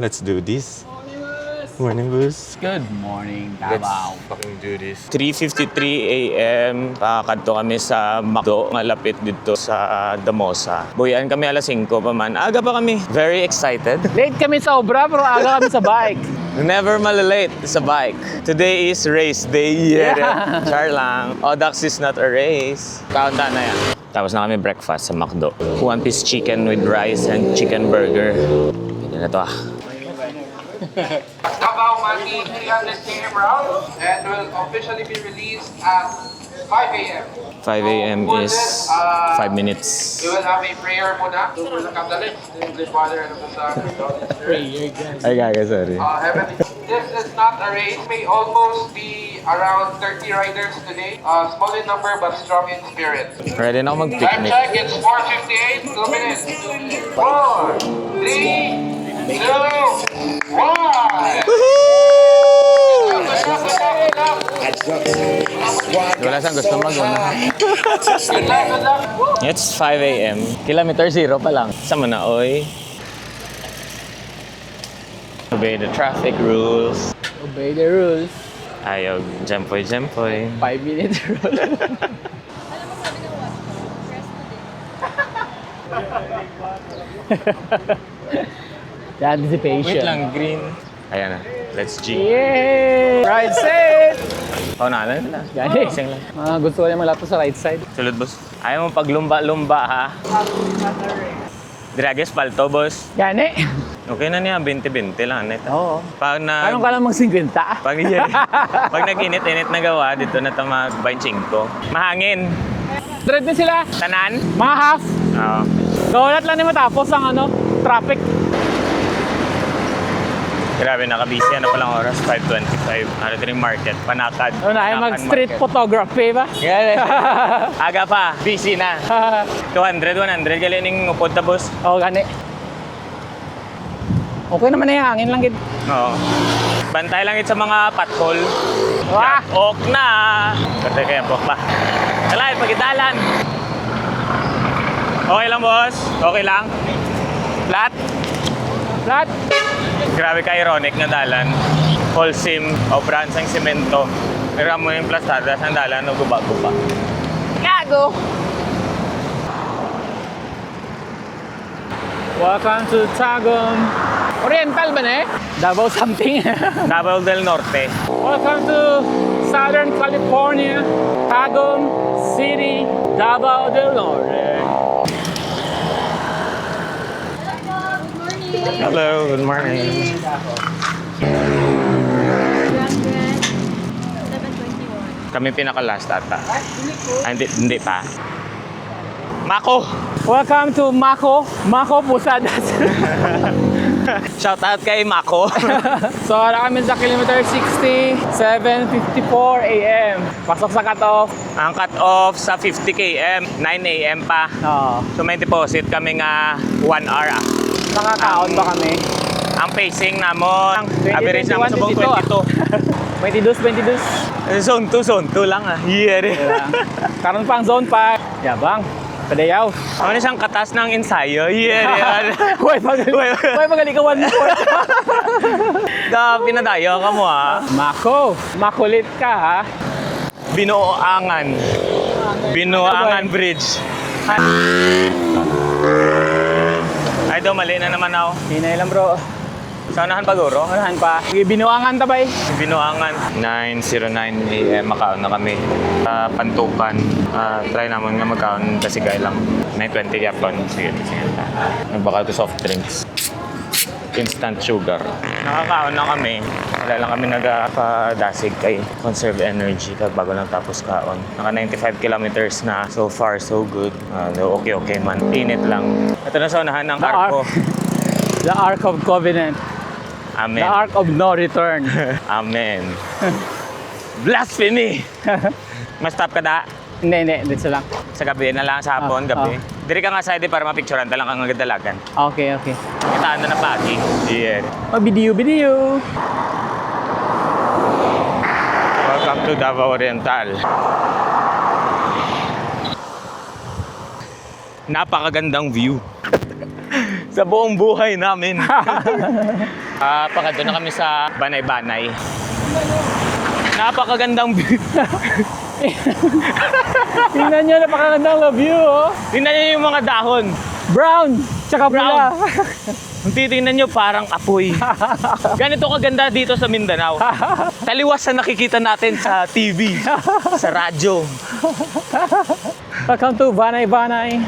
let's do this. Morning, boss. Good morning, Let's Davao. fucking do this. 3:53 a.m. Kakadto kami sa McDo. Malapit dito sa Damosa. Buyan kami alas 5 pa man. Aga pa kami. Very excited. Late kami sobra, pero aga kami sa bike. Never malalate sa bike. Today is race day. Yeah. Char lang. Audax is not a race. Kaunta na yan. Tapos na kami breakfast sa McDo. 1-piece chicken with rice and chicken burger. Pwede na to ah. Davao Maki 300 km round and will officially be released at 5 a.m. 5 a.m. is 5 minutes. We will have a prayer muna. So, we'll Catholic, English Father, and the Son, and the Holy Spirit. Ay, gaga, sorry. Heavenly, this is not a race. May almost be around 30 riders today. Small in number but strong in spirit. Ready na ako Time mag-picnic. check, it's 4:58. 2 minutes. 4, 3, 2, 1. Wala siyang gusto mag-una. Good luck. It's 5 a.m. Kilometer 0 pa lang. Sama na, oy. Obey the traffic rules. Obey the rules. Ayaw, jempoy. 5-minute rule. The anticipation. Wait lang, green. Ayan na. Let's G. Yay! Right side! Oh, na sila. Gani. Isang lang. Gusto ko niya malato sa right side. Sulod, boss. Ayaw mo paglumba-lumba, ha? Drages palto, boss. Gani. Okay na niya, 20-20 lang. Net. Oo. Pag Anong ka lang mag-50? Pag nag-init-init na gawa, dito na ito mag-25. Mahangin. Dread na sila. Tanan? Mga half. Oo. Gawlat lang na matapos ang traffic. Grabe, nakabisi. Ano palang oras? 5:25. Ano rin market? Panakad. Ano na, mag-street market. photography ba? Yan. Aga pa. Busy na. 200, 100. Galing upod na, boss. Oo, gani. Okay naman na yung hangin lang gid. Oo. Bantay lang ito sa mga pathole. Wah! Ok na. Bantay kaya po pa. Alay, pagitalan. Okay lang, boss. Okay lang. Flat. Flat. Grabe ka-ironic na dalan. Full sim o branch ng semento. Pero mo yung plastadas ng dalan o guba-guba. Gago! Welcome to Tagum. Oriental ba na eh? Davao something. Davao del Norte. Welcome to Southern California, Tagum City, Davao del Norte. Hello, good morning. 7:21. Kami pinaka-last ata. Hindi pa. Mako! Welcome to Mako Pusadas. Shout out kay Mako. So, wala kami sa kilometer 60, 7:54 a.m. Pasok sa cut-off. Ang cut-off sa 50 km, 9 a.m. pa. Oo. So may deposit kami nga 1 hour ah. Nakakaon ba kami? Ang pacing namon, 20, average naman sa buong 22. 22. Zone 2 lang ah. Yeah. Karon pang zone 5. Yabang. Padayaw. Ano na siyang katas ng ensayo? Yeah. Huwag magali ka 1-4. Pinadayo ka mo ah. Mako. Makulit ka ha. Binuangan Bridge. Ay daw, mali na naman ako. Hinay lang bro. Sa unahan pa guro? Unahan pa. Binuangan tabay. Binuangan. 9:09 a.m. makaon na kami. Pantukan. Try naman nga magkaon kasi gaya lang. 9:20 yapon. Sige. Nagbaka to soft drinks. Instant sugar. Nakakaon na kami. Wala lang kami nagpadasig kay conserve energy kag bago lang tapos kaon. Naka 95 kilometers na. So far, so good. Okay man. Init lang. Ito na sa unahan ng Arco. The Ark of Covenant. Amen. The Ark of No Return. Amen. Blasphemy! Mas stop ka da? Hindi. Dito lang. Sa gabi na lang, sa hapon, gabi. Diri ka nga side para mapicturean talang kang agad-dalagan. Okay. Kitaan na pagi. Yeah. Video. Welcome to Davao Oriental. Napakagandang view. Sa buong buhay namin. Doon na kami sa Banay-Banay. Napakagandang view. Tingnan nyo, napakagandang view, oh. Tingnan niyo yung mga dahon. Brown, tsaka pula. Kung titingnan nyo, parang apoy. Ganito kaganda dito sa Mindanao. Taliwas sa nakikita natin sa TV, sa radyo. Welcome to Banay-Banay.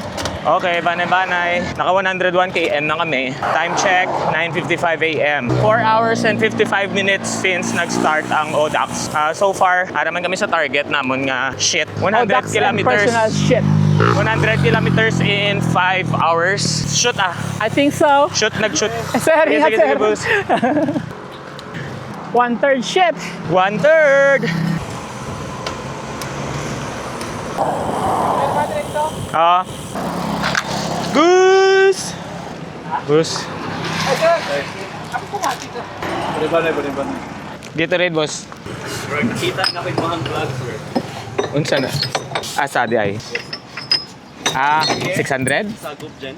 Okay, Banay-Banay. Naka 101 km na kami. Time check, 9:55 a.m. 4 hours and 55 minutes since nag-start ang ODAX. So far, araman kami sa target namon nga shit. 100 That's kilometers. personal shit. 100 kilometers in 5 hours. Shoot I think so. Shoot, nag-shoot. Sir, Sige, ingat, sige, sige, sir. boss. 1/3 shit. 1/3. Goose! Goose. Dito rin, boss. Nakita na ko yung mga vlog, sir. Unsa na? Sadi ay. 600? Sa group dyan.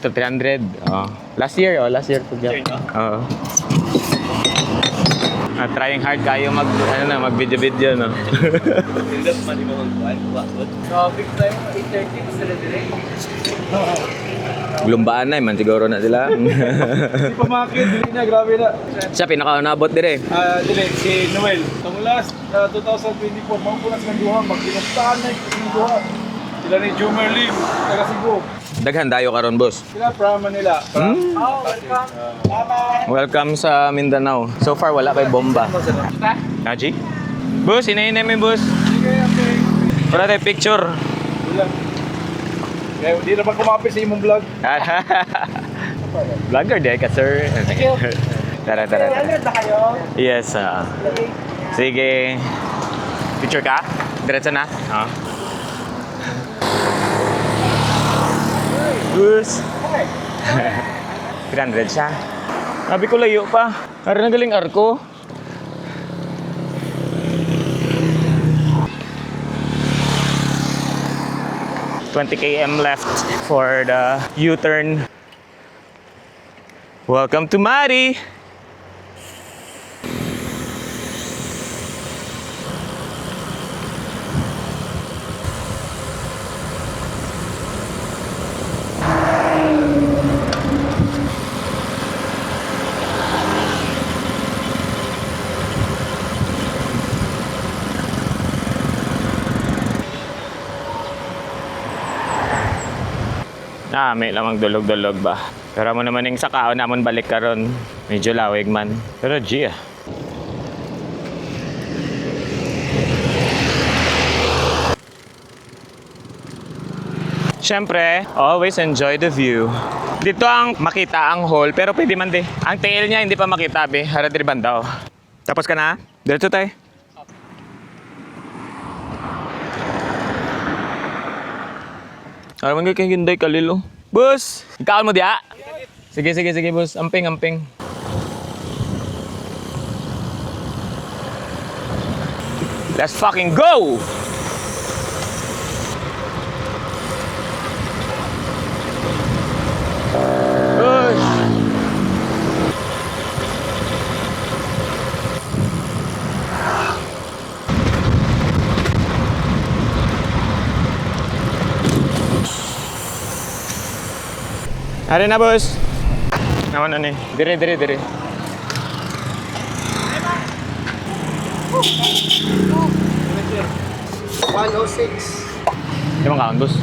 300. Oh. Last year po dyan. Oo. Trying hard kayo mag-video-video, no? Tindas man yung mga kuwan. Traffic time, 8:30 gusto na direct. Lumbaan na, man siguro na sila. Di pa makakit, dili na, grabe na. Siya, pinaka-nabot dire. Dili, si Noel. Itong last 2024, mga punas ng duha, magpinagtaan na yung duha. Sila ni Jumer Lim, taga Cebu. Daghan dayo karon, boss. Sila, prama nila. Oh, welcome. Welcome sa Mindanao. So far, wala kay bomba. Naji? Boss, inainay mo yung boss. Sige, okay. Wala tayo picture. Wala. Kaya hindi na ba kumapit sa imong vlog? Vlogger din ka, sir. Thank you. Tara. 100 na kayo. Yes. Sige. Picture ka? Diretso na? Goose. 300 siya. Sabi ko layo pa. Para nagaling arko. $20 km left for the U-turn. Welcome to Mari. May lamang dulog-dulog ba? Pero mo naman yung sakao namon balik karon. Medyo lawig man. Pero G ah. Siyempre, always enjoy the view. Dito ang makita ang hole, pero pwede man di. Ang tail niya hindi pa makita, be. Hara diri banda, oh. Tapos ka na? Diretso tayo. Alam nga kayong ginday kalilo. Boss! Ikaon mo diya? Sige, boss. Amping. Let's fucking go! Push! Hari na, boss. Naman na ni. Dire. 106. Di ba kaon, boss?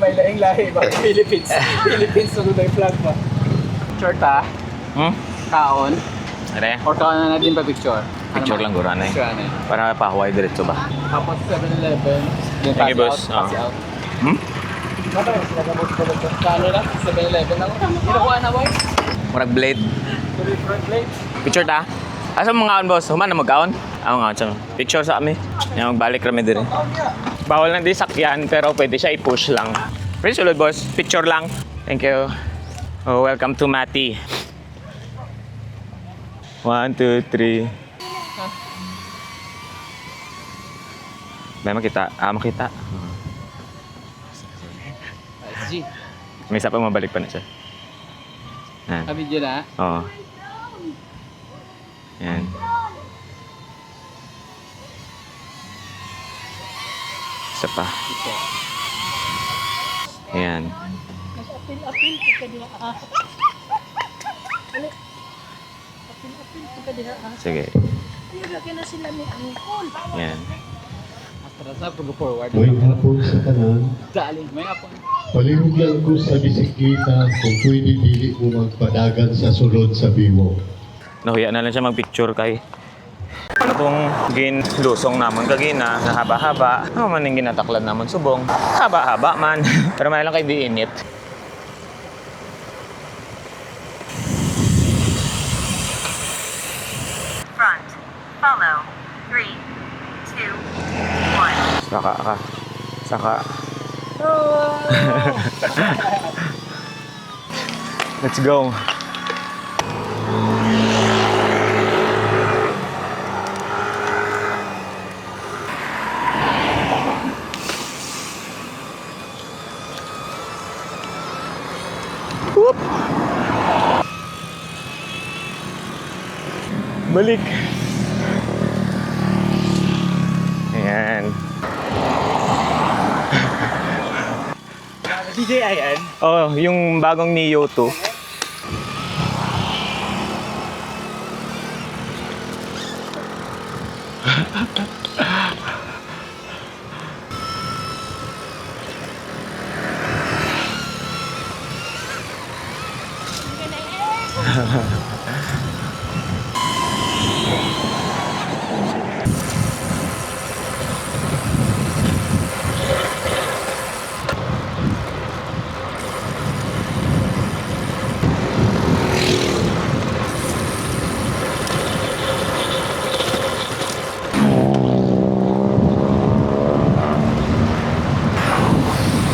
May laing-lahi ba? Philippines. Philippines, sunod na yung flag ba? Short ha? Kaon? Are, Or kaon na natin pa picture? picture lang gura na eh. Picture ano eh. Para pahuway diretso ba? Tapos 7-Eleven. Then Thank you, boss. pass out. Kano lang? 7-Eleven ako. Ginakuha na, boy. Murag blade. Front plate. Picture ta? Asa mo mga boss? Human na magkaon? Nga, siya. Picture sa amin. Yung magbalik kami din. Bawal na di sakyan, pero pwede siya i-push lang. Pwede sulod, boss. Picture lang. Thank you. Oh, welcome to Mati. 1, 2, 3. May makita. Makita. G. May isa pa mabalik pa na siya. Yan. Video na. Oo. Yan. Isa pa. Yan. Apil-apil po ka diha. Apil-apil po ka diha. Sige. Ayun, laki na sila may angkol. Yan. Atrasa, pag-forward. May hapon sa tanan, Daling, may apon. palihog lang ko sa bisikleta kung pwede dili mo magpadagan sa sulod sa biwo. Nahuya na lang siya mag-picture kay. Ano pong ginlusong namon kagina na haba-haba. Ano man yung ginataklan namon subong. Haba-haba man. Pero may lang kay di init. Front. Follow. 3, 2, 1. Saka ka. Saka. Let's go. Whoop. Balik. Ayan. DJI yan? Oh, yung bagong Neo 2.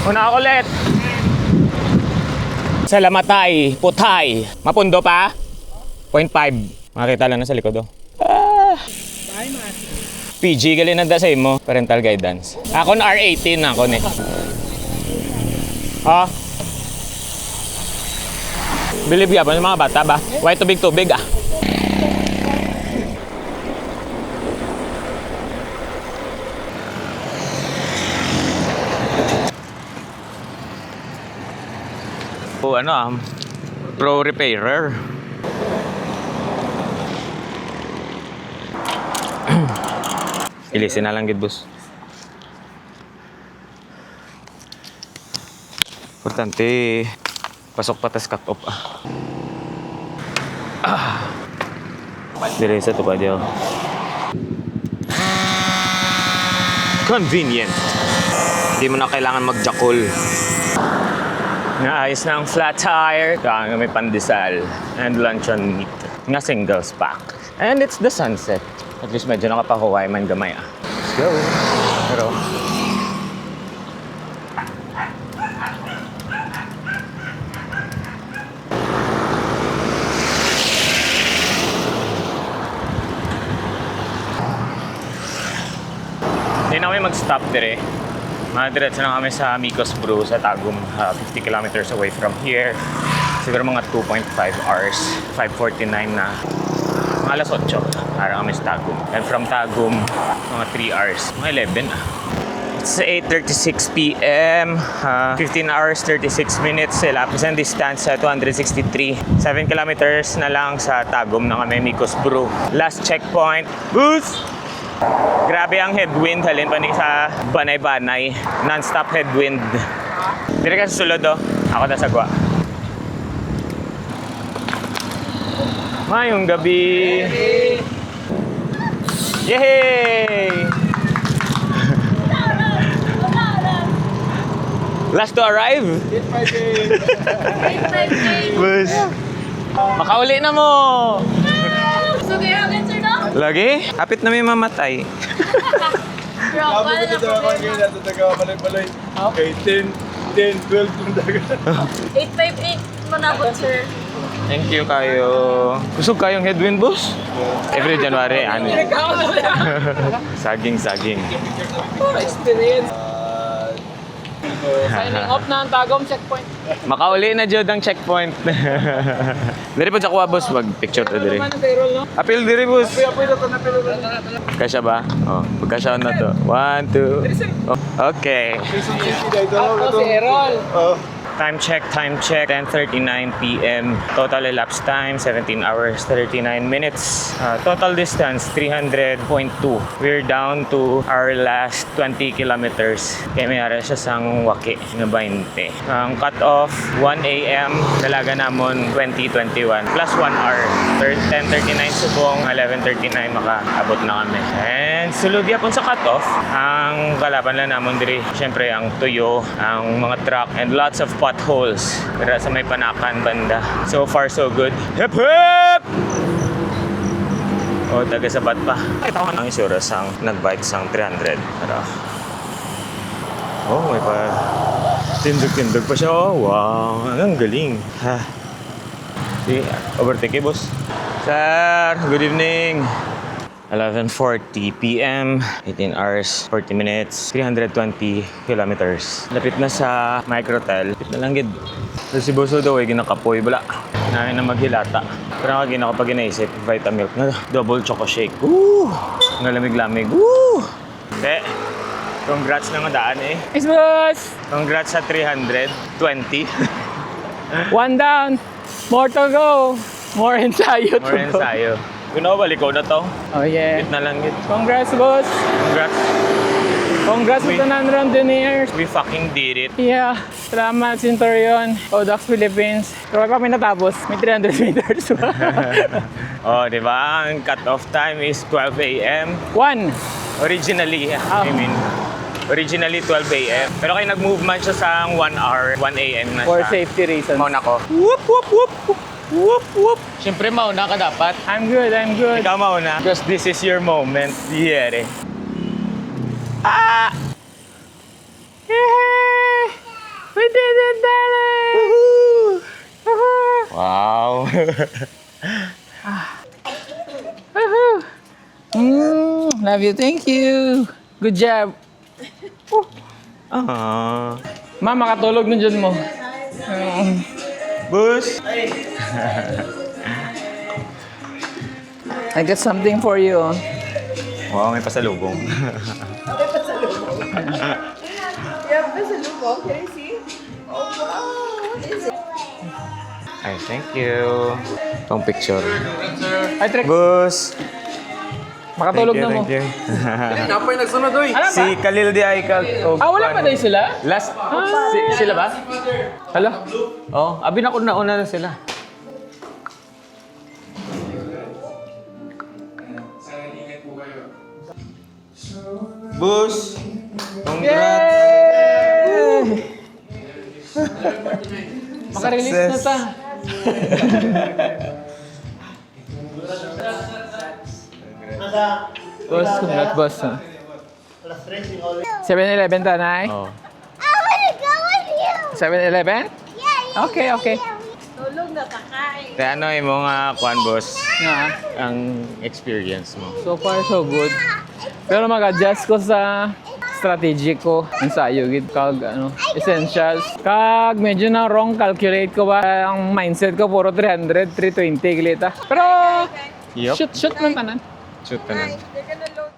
Una ako ulit. Salamatay, putay. Mapundo pa? 0.5. Makita lang na sa likod oh. PG gali na da sa imo, parental guidance. Ako na R18 ako ni. Ha? Believe ya ba ng mga bata ba? Why tubig-tubig ah? O ano ah, pro repairer. Ilisin na lang gid boss. Importante pasok patas cut off ah. Diresa to pa diyo. Convenient. Hindi mo na kailangan magjakol. Naayos na ang flat tire. Kaya may pandesal and luncheon meat na singles pack. And it's the sunset. At least medyo nakapahuway man gamay ah. Let's go. Pero hindi na kami mag-stop dire. Madiretso na kami sa Micos Brew sa Tagum, 50 kilometers away from here. Siguro mga 2.5 hours, 5:49 na. Mga alas 8, para kami sa Tagum. And from Tagum, mga 3 hours, mga 11 ah. It's 8:36 p.m., 15 hours, 36 minutes. Lapis ang distance sa 263. 7 kilometers na lang sa Tagum na kami, Micos Brew. Last checkpoint, boost! Grabe ang headwind, halin pa ni sa banay-banay. Non-stop headwind. Dire ka sa sulod oh. Ako na sagwa. Mayong gabi. Yehey! Last to arrive? Bus. Makauli na mo! So, kaya agad, sir, no? Lagi? Kapit na may mamatay. Bro, Kamo paano ko na dito ako problema? ngayon nato taga balay-balay. Okay, 10, 12 kung dagat. 858 manabot, sir. Thank you kayo. Kusog kayong headwind, boss? Every January, ano? Saging. Experience. Signing off na ang Tagum checkpoint. Makauli na jud ang checkpoint. Diri po sa kuha boss, mag-picture to diri. Naman ang payroll, no? Apil diri boss. Apoy na to na pilo. Kasya ba? Oh, pagkasya na to. 1, 2. Okay. Ako si Errol. Time check, 10:39 p.m. Total elapsed time, 17 hours, 39 minutes. Total distance, 300.2. We're down to our last 20 kilometers. Kaya may ara siya sang waki na 20. Ang cut-off, 1 a.m. Dalaga namon 2021. Plus 1 hour. 10:39 subong, 11:39 makaabot na kami. And sulod yapon sa cut-off, ang kalaban lang namon diri, syempre ang tuyo, ang mga truck, and lots of potholes. Pero sa may Panakan banda. So far so good. Hip hip! O, taga sabat pa. Kita ko ang isura sang nag-bike sang 300. Pero, oh, may pa tindog-tindog pa siya. Oh, wow, ang galing. Ha. Si, overtake boss. Sir, good evening. 11:40 p.m. 18 hours, 40 minutes, 320 kilometers. Lapit na sa Microtel. Lapit na lang gid. So si Boso daw ay ginakapoy bala. Nahin na maghilata. Pero ako ginakapag inaisip, Vitamilk na double choco shake. Woo! Ngalamig-lamig. Woo! Congrats na nga daan eh. Nice boss! Congrats sa 320. One down. More to go. More ensayo to More go. ensayo. Balik ko na to. Oh yeah. Hit na lang gid. Congrats boss. Congrats. Congrats to the non-randonniers. We fucking did it. Yeah. Salamat Centurion. Odax Philippines. Pero pa kami natapos. May 300 meters. Oh, di ba? Ang cut-off time is 12 a.m. 1. Originally, originally 12 a.m. Pero kayo nag-move man siya sa 1 hour, 1 a.m. na For siya. safety reasons. Mauna ko. Whoop, whoop, whoop. Whoop, whoop. Siyempre, mauna ka dapat. I'm good, I'm good. Ikaw mauna. Because this is your moment. Yeah, Ah! Yay! We did it, darling! Woohoo! Wow. Woohoo! Love you, thank you. Good job. Ma, makatulog na dyan mo. Bus. I got something for you. Wow, may pasalubong. Ay, thank you. Pang picture. Ay, Trek, Bus. makatulog na mo. Thank you. Napay nagsunod oy. Ano Si ba? Khalil di Aikal. Wala pa tayo sila? Last, sila ba? Hala? Oh, abi na ko nauna na sila. Bus! Congrats! Yay! Maka-release na ta. Boss, congrats boss. 7-Eleven tanay? Oh. 7-Eleven? Okay, okay. Tulog na kakain. Kaya ano yung mga kwan, boss? Nga. Ang experience mo? So far, so good. Pero mag-adjust ko sa strategy ko. Ensayo, gid kag ano, essentials. Kag medyo na wrong calculate ko ba ang mindset ko puro 300, 320 kilita. Pero Yup. shoot man tanan. Shoot ka na. They're gonna load